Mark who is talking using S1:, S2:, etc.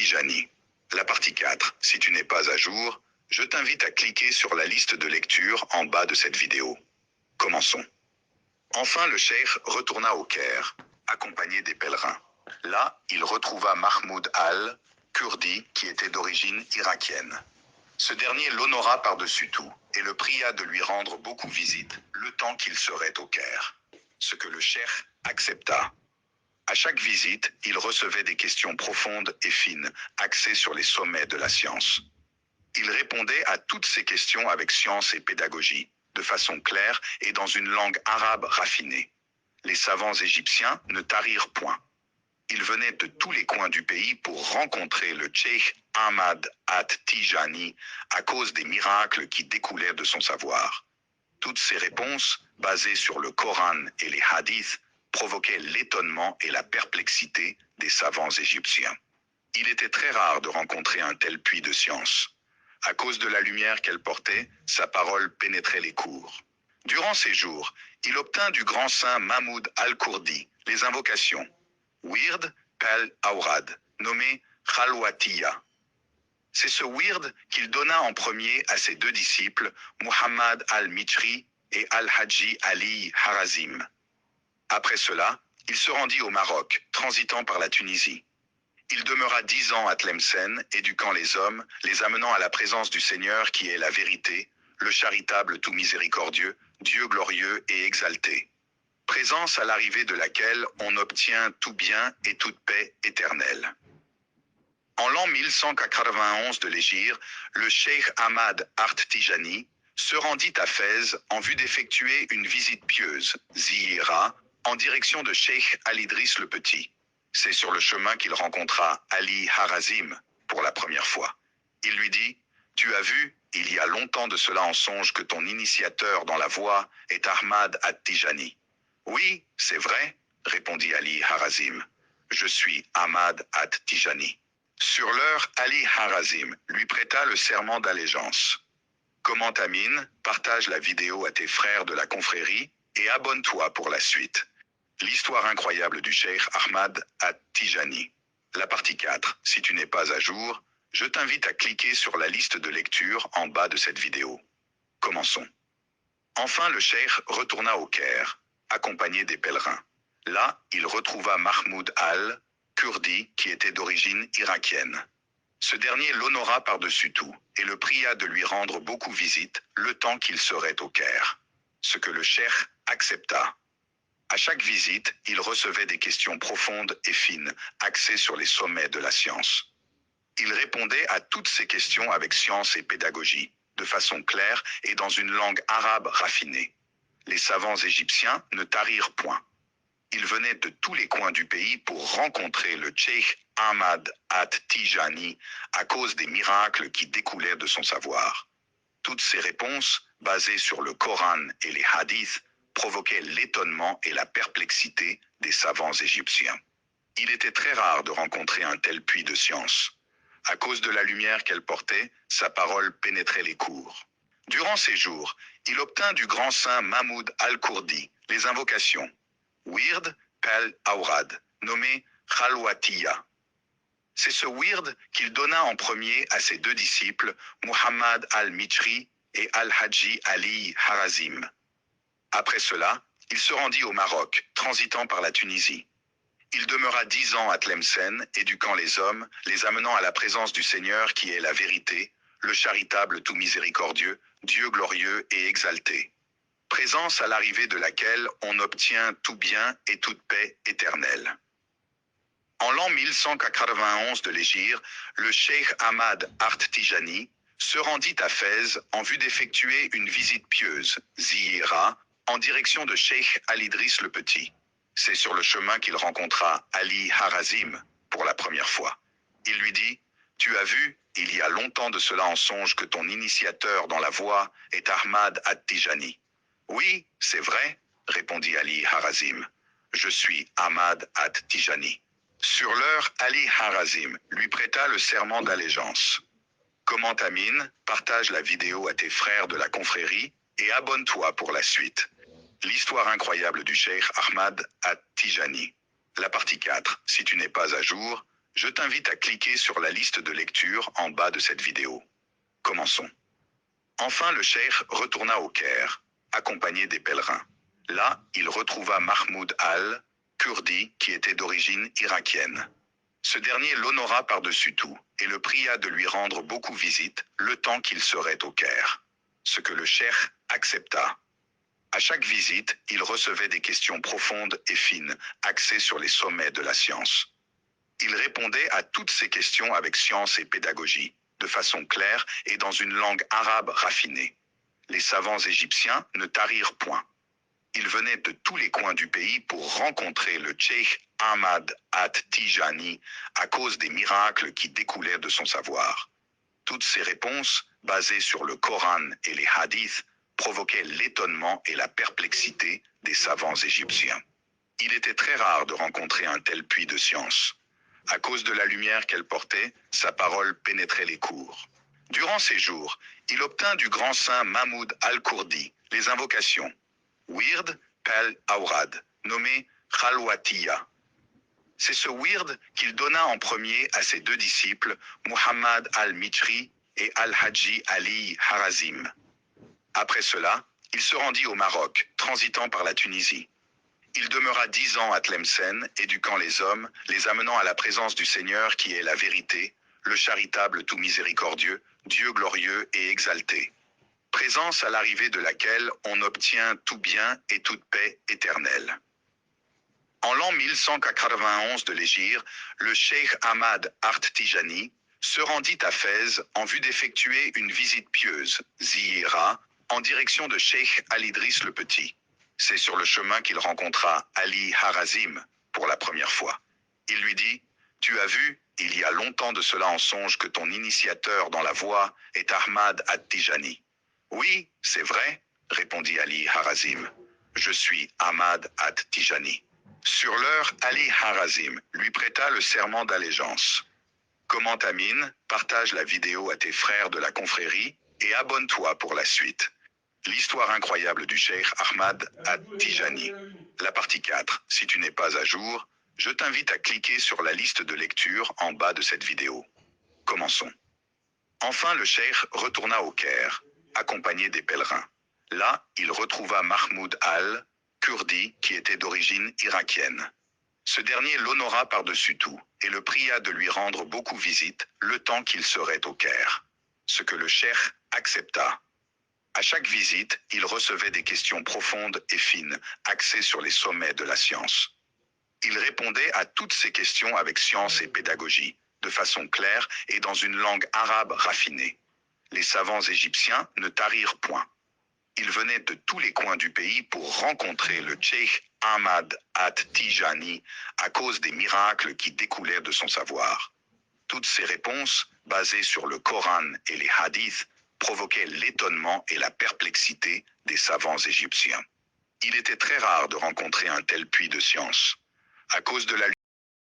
S1: At-Tijani. La partie 4. Si tu n'es pas à jour, je t'invite à cliquer sur la liste de lecture en bas de cette vidéo. Commençons. Enfin, le cheikh retourna au Caire, accompagné des pèlerins. Là, il retrouva Mahmoud al-Kurdi, qui était d'origine irakienne. Ce dernier l'honora par-dessus tout et le pria de lui rendre beaucoup visite le temps qu'il serait au Caire. Ce que le cheikh accepta. À chaque visite, il recevait des questions profondes et fines, axées sur les sommets de la science. Il répondait à toutes ces questions avec science et pédagogie, de façon claire et dans une langue arabe raffinée. Les savants égyptiens ne tarirent point. Ils venaient de tous les coins du pays pour rencontrer le cheikh Ahmad At-Tijani à cause des miracles qui découlaient de son savoir. Toutes ces réponses, basées sur le Coran et les hadiths, provoquaient l'étonnement et la perplexité des savants égyptiens. Il était très rare de rencontrer un tel puits de science. À cause de la lumière qu'elle portait, sa parole pénétrait les cours. Durant ces jours, il obtint du grand saint Mahmoud al-Kurdi les invocations Wird Pal Aurad, nommé Khalwatiya. C'est ce Wird qu'il donna en premier à ses deux disciples, Muhammad al-Michri et al-Haji Ali Harazim. Après cela, il se rendit au Maroc, transitant par la Tunisie. Il demeura 10 ans à Tlemcen, éduquant les hommes, les amenant à la présence du Seigneur qui est la vérité, le charitable tout miséricordieux, Dieu glorieux et exalté. Présence à l'arrivée de laquelle on obtient tout bien et toute paix éternelle. En l'an 1191 de l'Hégire, le cheikh Ahmad At-Tijani se rendit à Fès en vue d'effectuer une visite pieuse, ziyara, en direction de Cheikh Al-Idriss le Petit. C'est sur le chemin qu'il rencontra Ali Harazim pour la première fois. Il lui dit « Tu as vu, il y a longtemps de cela en songe que ton initiateur dans la voie est Ahmad At-Tijani. » « Oui, c'est vrai, répondit Ali Harazim. Je suis Ahmad At-Tijani. Sur l'heure, Ali Harazim lui prêta le serment d'allégeance. Commente Amin, partage la vidéo à tes frères de la confrérie et abonne-toi pour la suite. L'histoire incroyable du cheikh Ahmad At-Tijani. La partie 4. Si tu n'es pas à jour, je t'invite à cliquer sur la liste de lecture en bas de cette vidéo. Commençons. Enfin, le cheikh retourna au Caire, accompagné des pèlerins. Là, il retrouva Mahmoud al-Kurdi, qui était d'origine irakienne. Ce dernier l'honora par-dessus tout et le pria de lui rendre beaucoup visite le temps qu'il serait au Caire. Ce que le cheikh accepta. À chaque visite, il recevait des questions profondes et fines, axées sur les sommets de la science. Il répondait à toutes ces questions avec science et pédagogie, de façon claire et dans une langue arabe raffinée. Les savants égyptiens ne tarirent point. Ils venaient de tous les coins du pays pour rencontrer le cheikh Ahmad At-Tijani à cause des miracles qui découlaient de son savoir. Toutes ces réponses, basées sur le Coran et les hadiths, provoquaient l'étonnement et la perplexité des savants égyptiens. Il était très rare de rencontrer un tel puits de science. À cause de la lumière qu'elle portait, sa parole pénétrait les cours. Durant ces jours, il obtint du grand saint Mahmoud al-Kurdi les invocations Wird Pal Aurad, nommé Khalwatiya. C'est ce Wird qu'il donna en premier à ses deux disciples, Muhammad al-Michri et al-Haji Ali Harazim. Après cela, il se rendit au Maroc, transitant par la Tunisie. Il demeura 10 ans à Tlemcen, éduquant les hommes, les amenant à la présence du Seigneur qui est la vérité, le charitable tout miséricordieux, Dieu glorieux et exalté. Présence à l'arrivée de laquelle on obtient tout bien et toute paix éternelle. En l'an 1191 de l'Hégire, le cheikh Ahmad At-Tijani se rendit à Fès en vue d'effectuer une visite pieuse, ziyara, en direction de Cheikh Al-Idriss le Petit. C'est sur le chemin qu'il rencontra Ali Harazim pour la première fois. Il lui dit « Tu as vu, il y a longtemps de cela en songe que ton initiateur dans la voie est Ahmad At-Tijani. » « Oui, c'est vrai, répondit Ali Harazim. Je suis Ahmad At-Tijani. Sur l'heure, Ali Harazim lui prêta le serment d'allégeance. Commente Amin, partage la vidéo à tes frères de la confrérie et abonne-toi pour la suite. L'histoire incroyable du cheikh Ahmad At-Tijani. La partie 4. Si tu n'es pas à jour, Je t'invite à cliquer sur la liste de lecture en bas de cette vidéo. Commençons. Enfin, le cheikh retourna au Caire, accompagné des pèlerins. Là, il retrouva Mahmoud al-Kurdi, qui était d'origine irakienne. Ce dernier l'honora par-dessus tout et le pria de lui rendre beaucoup visite le temps qu'il serait au Caire. Ce que le cheikh accepta. À chaque visite, il recevait des questions profondes et fines, axées sur les sommets de la science. Il répondait à toutes ces questions avec science et pédagogie, de façon claire et dans une langue arabe raffinée. Les savants égyptiens ne tarirent point. Ils venaient de tous les coins du pays pour rencontrer le cheikh Ahmad at-Tijani à cause des miracles qui découlaient de son savoir. Toutes ces réponses, basées sur le Coran et les hadiths, provoquaient l'étonnement et la perplexité des savants égyptiens. Il était très rare de rencontrer un tel puits de science. À cause de la lumière qu'elle portait, sa parole pénétrait les cours. Durant ces jours, il obtint du grand saint Mahmoud al-Kurdi les invocations Wird Pel Aurad, nommé Khalwatiya. C'est ce Wird qu'il donna en premier à ses deux disciples, Muhammad al-Michri et al-Hadji Ali Harazim. Après cela, il se rendit au Maroc, transitant par la Tunisie. Il demeura 10 ans à Tlemcen, éduquant les hommes, les amenant à la présence du Seigneur qui est la vérité, le charitable tout miséricordieux, Dieu glorieux et exalté. Présence à l'arrivée de laquelle on obtient tout bien et toute paix éternelle. En l'an 1191 de l'Hégire, le cheikh Ahmad at-Tijani se rendit à Fès en vue d'effectuer une visite pieuse, ziyara, en direction de Cheikh Al-Idriss le Petit. C'est sur le chemin qu'il rencontra Ali Harazim pour la première fois. Il lui dit « Tu as vu, il y a longtemps de cela en songe que ton initiateur dans la voie est Ahmad at-Tijani. » « Oui, c'est vrai, répondit Ali Harazim. Je suis Ahmad at-Tijani. Sur l'heure, Ali Harazim lui prêta le serment d'allégeance. Commente Amine, partage la vidéo à tes frères de la confrérie et abonne-toi pour la suite. L'histoire incroyable du cheikh Ahmad at-Tijani. La partie 4. Si tu n'es pas à jour, je t'invite à cliquer sur la liste de lecture en bas de cette vidéo. Commençons. Enfin, le cheikh retourna au Caire, accompagné des pèlerins. Là, il retrouva Mahmoud al-Kurdi, qui était d'origine irakienne. Ce dernier l'honora par-dessus tout et le pria de lui rendre beaucoup visite le temps qu'il serait au Caire. Ce que le cheikh accepta. À chaque visite, il recevait des questions profondes et fines, axées sur les sommets de la science. Il répondait à toutes ces questions avec science et pédagogie, de façon claire et dans une langue arabe raffinée. Les savants égyptiens ne tarirent point. Ils venaient de tous les coins du pays pour rencontrer le cheikh Ahmad at-Tijani à cause des miracles qui découlaient de son savoir. Toutes ces réponses, basées sur le Coran et les hadiths, provoquaient l'étonnement et la perplexité des savants égyptiens. Il était très rare de rencontrer un tel puits de science. À cause de la